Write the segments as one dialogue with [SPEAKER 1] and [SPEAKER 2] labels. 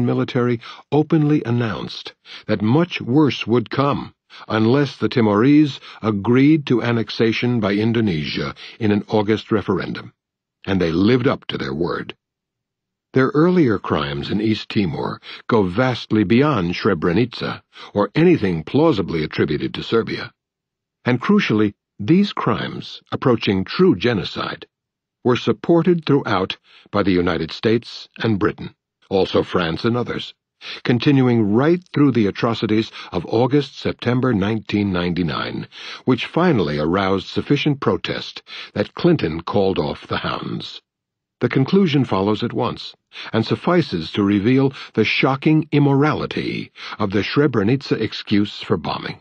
[SPEAKER 1] military openly announced that much worse would come unless the Timorese agreed to annexation by Indonesia in an August referendum, and they lived up to their word. Their earlier crimes in East Timor go vastly beyond Srebrenica or anything plausibly attributed to Serbia. And crucially, these crimes, approaching true genocide, were supported throughout by the United States and Britain, also France and others, continuing right through the atrocities of August-September 1999, which finally aroused sufficient protest that Clinton called off the hounds. The conclusion follows at once, and suffices to reveal the shocking immorality of the Srebrenica excuse for bombing.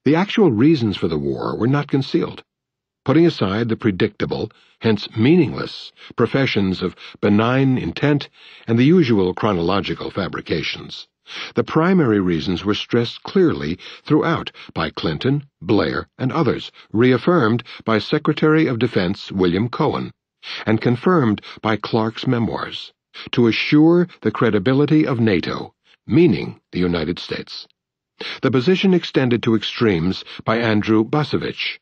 [SPEAKER 1] The actual reasons for the war were not concealed. Putting aside the predictable, hence meaningless, professions of benign intent and the usual chronological fabrications, the primary reasons were stressed clearly throughout by Clinton, Blair, and others, reaffirmed by Secretary of Defense William Cohen, and confirmed by Clark's memoirs, to assure the credibility of NATO, meaning the United States. The position extended to extremes by Andrew Basevich.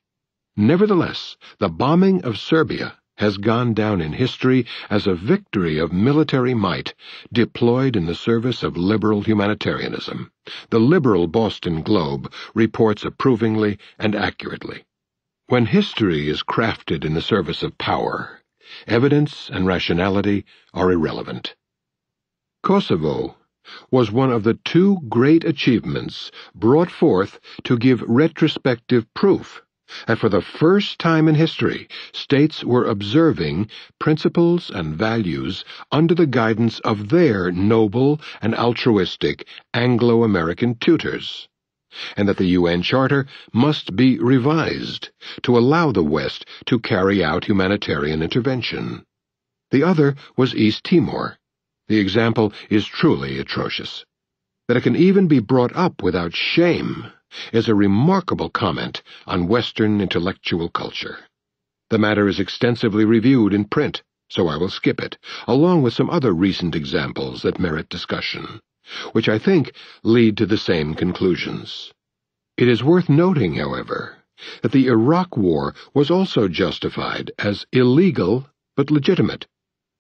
[SPEAKER 1] Nevertheless, the bombing of Serbia has gone down in history as a victory of military might deployed in the service of liberal humanitarianism. The liberal Boston Globe reports approvingly and accurately. When history is crafted in the service of power, evidence and rationality are irrelevant. Kosovo was one of the two great achievements brought forth to give retrospective proof that for the first time in history, states were observing principles and values under the guidance of their noble and altruistic Anglo-American tutors, and that the UN Charter must be revised to allow the West to carry out humanitarian intervention. The other was East Timor. The example is truly atrocious. That it can even be brought up without shame is a remarkable comment on Western intellectual culture. The matter is extensively reviewed in print, so I will skip it, along with some other recent examples that merit discussion, which I think lead to the same conclusions. It is worth noting, however, that the Iraq War was also justified as illegal but legitimate,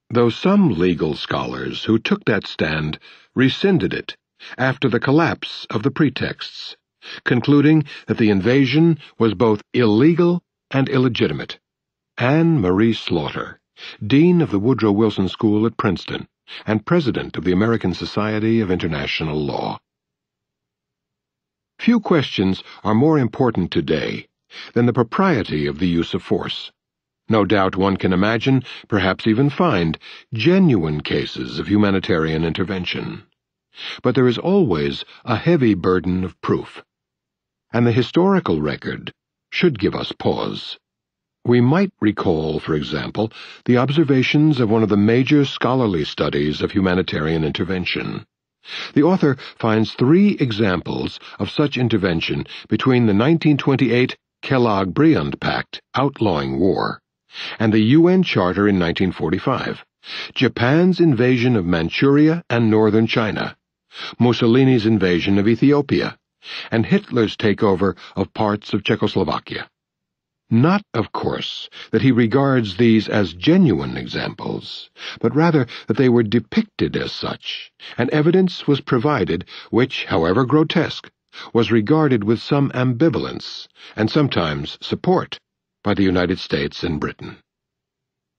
[SPEAKER 1] though some legal scholars who took that stand rescinded it after the collapse of the pretexts, concluding that the invasion was both illegal and illegitimate. Anne Marie Slaughter, Dean of the Woodrow Wilson School at Princeton and President of the American Society of International Law. Few questions are more important today than the propriety of the use of force. No doubt one can imagine, perhaps even find, genuine cases of humanitarian intervention. But there is always a heavy burden of proof, and the historical record should give us pause. We might recall, for example, the observations of one of the major scholarly studies of humanitarian intervention. The author finds 3 examples of such intervention between the 1928 Kellogg-Briand Pact outlawing war and the UN Charter in 1945, Japan's invasion of Manchuria and northern China, Mussolini's invasion of Ethiopia, and Hitler's takeover of parts of Czechoslovakia. Not, of course, that he regards these as genuine examples, but rather that they were depicted as such, and evidence was provided which, however grotesque, was regarded with some ambivalence, and sometimes support, by the United States and Britain.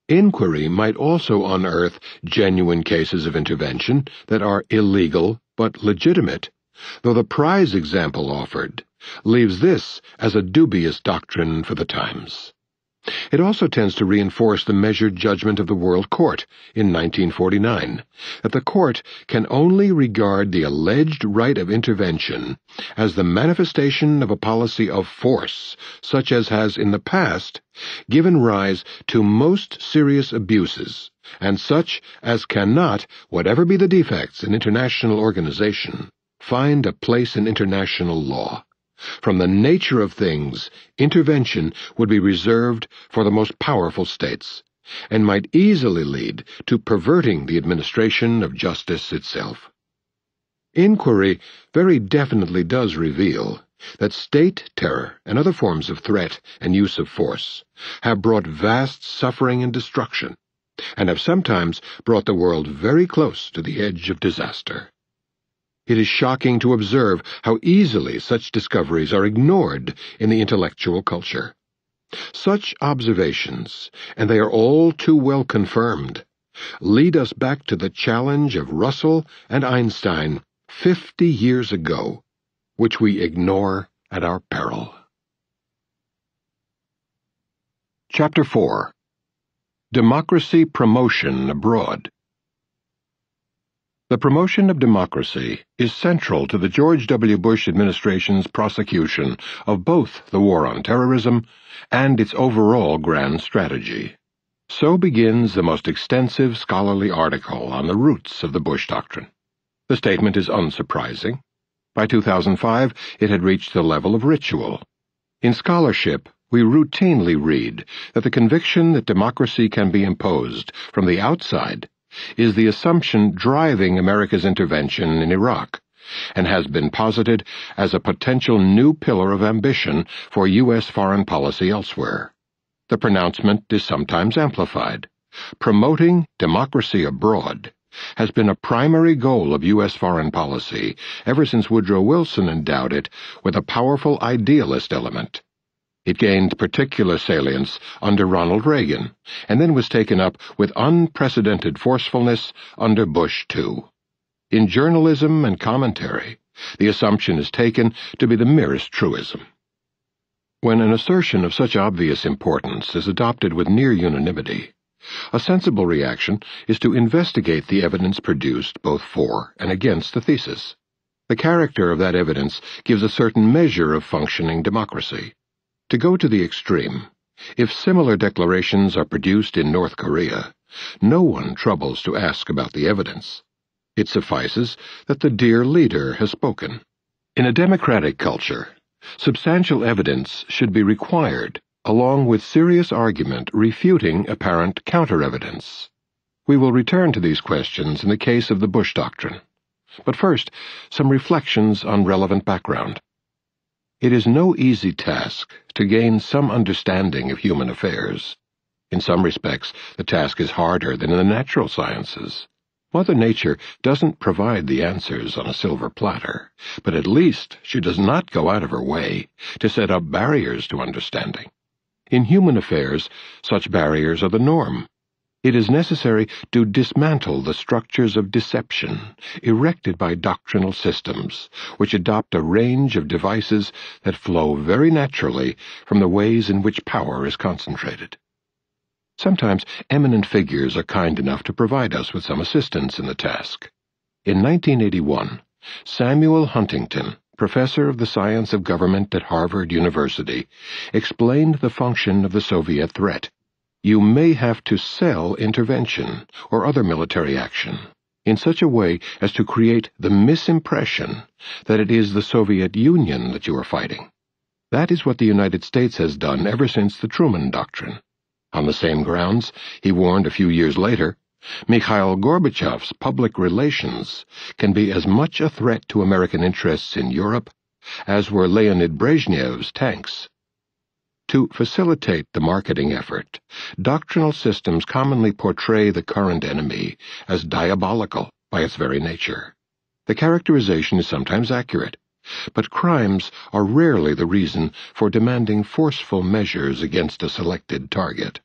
[SPEAKER 1] Inquiry might also unearth genuine cases of intervention that are illegal but legitimate, though the prize example offered leaves this as a dubious doctrine for the times. It also tends to reinforce the measured judgment of the World Court in 1949, that the court can only regard the alleged right of intervention as the manifestation of a policy of force, such as has in the past given rise to most serious abuses, and such as cannot, whatever be the defects in international organization, find a place in international law. From the nature of things, intervention would be reserved for the most powerful states, and might easily lead to perverting the administration of justice itself. Inquiry very definitely does reveal that state terror and other forms of threat and use of force have brought vast suffering and destruction, and have sometimes brought the world very close to the edge of disaster. It is shocking to observe how easily such discoveries are ignored in the intellectual culture. Such observations, and they are all too well confirmed, lead us back to the challenge of Russell and Einstein 50 years ago, which we ignore at our peril. Chapter 4. Democracy Promotion Abroad. The promotion of democracy is central to the George W. Bush administration's prosecution of both the war on terrorism and its overall grand strategy. So begins the most extensive scholarly article on the roots of the Bush Doctrine. The statement is unsurprising. By 2005, it had reached the level of ritual. In scholarship, we routinely read that the conviction that democracy can be imposed from the outside is the assumption driving America's intervention in Iraq, and has been posited as a potential new pillar of ambition for U.S. foreign policy elsewhere. The pronouncement is sometimes amplified. Promoting democracy abroad has been a primary goal of U.S. foreign policy ever since Woodrow Wilson endowed it with a powerful idealist element. It gained particular salience under Ronald Reagan, and then was taken up with unprecedented forcefulness under Bush II. In journalism and commentary, the assumption is taken to be the merest truism. When an assertion of such obvious importance is adopted with near unanimity, a sensible reaction is to investigate the evidence produced both for and against the thesis. The character of that evidence gives a certain measure of functioning democracy. To go to the extreme, if similar declarations are produced in North Korea, no one troubles to ask about the evidence. It suffices that the dear leader has spoken. In a democratic culture, substantial evidence should be required, along with serious argument refuting apparent counter-evidence. We will return to these questions in the case of the Bush Doctrine. But first, some reflections on relevant background. It is no easy task to gain some understanding of human affairs. In some respects, the task is harder than in the natural sciences. Mother Nature doesn't provide the answers on a silver platter, but at least she does not go out of her way to set up barriers to understanding. In human affairs, such barriers are the norm. It is necessary to dismantle the structures of deception erected by doctrinal systems, which adopt a range of devices that flow very naturally from the ways in which power is concentrated. Sometimes eminent figures are kind enough to provide us with some assistance in the task. In 1981, Samuel Huntington, professor of the science of government at Harvard University, explained the function of the Soviet threat. You may have to sell intervention or other military action in such a way as to create the misimpression that it is the Soviet Union that you are fighting. That is what the United States has done ever since the Truman Doctrine. On the same grounds, he warned a few years later, Mikhail Gorbachev's public relations can be as much a threat to American interests in Europe as were Leonid Brezhnev's tanks. To facilitate the marketing effort, doctrinal systems commonly portray the current enemy as diabolical by its very nature. The characterization is sometimes accurate, but crimes are rarely the reason for demanding forceful measures against a selected target.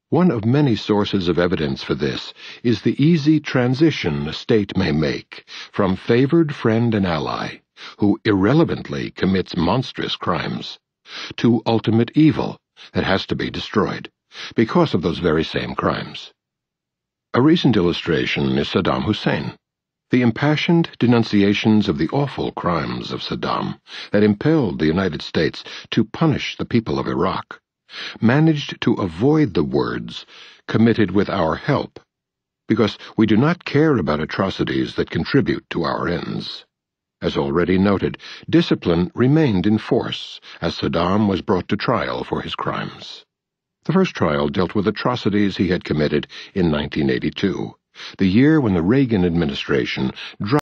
[SPEAKER 1] One of many sources of evidence for this is the easy transition a state may make from favored friend and ally, who irrelevantly commits monstrous crimes, to ultimate evil that has to be destroyed because of those very same crimes. A recent illustration is Saddam Hussein. The impassioned denunciations of the awful crimes of Saddam that impelled the United States to punish the people of Iraq managed to avoid the words, "committed with our help," because we do not care about atrocities that contribute to our ends. As already noted, discipline remained in force as Saddam was brought to trial for his crimes. The first trial dealt with atrocities he had committed in 1982, the year when the Reagan administration dropped